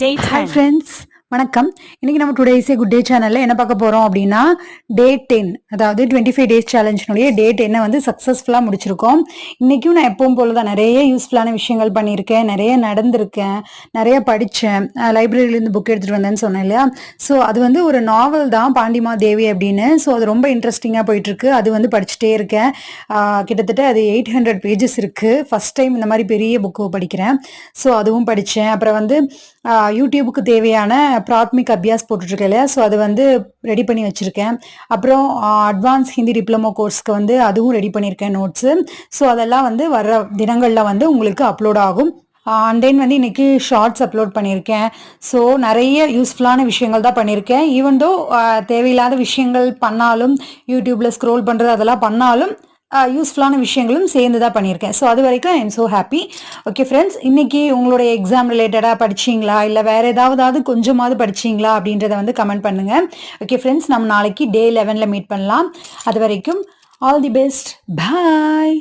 Day Hi 10. friends, வணக்கம். இன்னைக்கு நம்ம today is a good day சேனல்ல என்ன பார்க்க போறோம் அப்படின்னா டே 10, அதாவது 25 டேஸ் சேலஞ்சினுடைய டே 10 வந்து சக்ஸஸ்ஃபுல்லாக முடிச்சிருக்கோம். இன்னைக்கும் நான் எப்பவும் போல தான் நிறைய யூஸ்ஃபுல்லான விஷயங்கள் பண்ணியிருக்கேன், நிறைய நடந்திருக்கேன், நிறைய படித்தேன், லைப்ரரியிலேருந்து புக் எடுத்துகிட்டு வந்தேன்னு சொன்னேன் இல்லையா. ஸோ அது வந்து ஒரு நாவல் தான், பாண்டிமா தேவி அப்படின்னு. ஸோ அது ரொம்ப இன்ட்ரெஸ்டிங்காக போயிட்டுருக்கு. அது வந்து படிச்சுட்டே இருக்கேன். கிட்டத்தட்ட அது 800 பேஜஸ் இருக்குது. ஃபஸ்ட் டைம் இந்த மாதிரி பெரிய புக்கு படிக்கிறேன். ஸோ அதுவும் படித்தேன். அப்புறம் வந்து யூடியூபுக்கு தேவையான பிராத்மிக் அபியாஸ் போட்டுட்ருக்கேன் இல்லையா. ஸோ அது வந்து ரெடி பண்ணி வச்சுருக்கேன். அப்புறம் அட்வான்ஸ் ஹிந்தி டிப்ளமோ கோர்ஸ்க்கு வந்து அதுவும் ரெடி பண்ணியிருக்கேன் நோட்ஸு. ஸோ அதெல்லாம் வந்து வர்ற தினங்களில் வந்து உங்களுக்கு அப்லோட் ஆகும். அண்ட் தென் வந்து இன்னைக்கு ஷார்ட்ஸ் அப்லோட் பண்ணியிருக்கேன். ஸோ நிறைய யூஸ்ஃபுல்லான விஷயங்கள் தான் பண்ணியிருக்கேன். ஈவன் தோ தேவையில்லாத விஷயங்கள் பண்ணாலும், யூடியூப்பில் ஸ்க்ரோல் பண்ணுறது அதெல்லாம் பண்ணாலும் யூஸ்ஃபுல்லான விஷயங்களும் சேர்ந்து தான் பண்ணியிருக்கேன். ஸோ அது வரைக்கும் I am so happy. Okay friends, இன்னைக்கு உங்களுடைய எக்ஸாம் ரிலேட்டடாக படிச்சிங்களா, இல்லை வேறு ஏதாவது கொஞ்சமாவது படிச்சிங்களா அப்படின்றத வந்து கமெண்ட் பண்ணுங்கள். ஓகே ஃப்ரெண்ட்ஸ், நம்ம நாளைக்கு டே 11ல் மீட் பண்ணலாம். அது வரைக்கும் ஆல் தி பெஸ்ட். பாய்.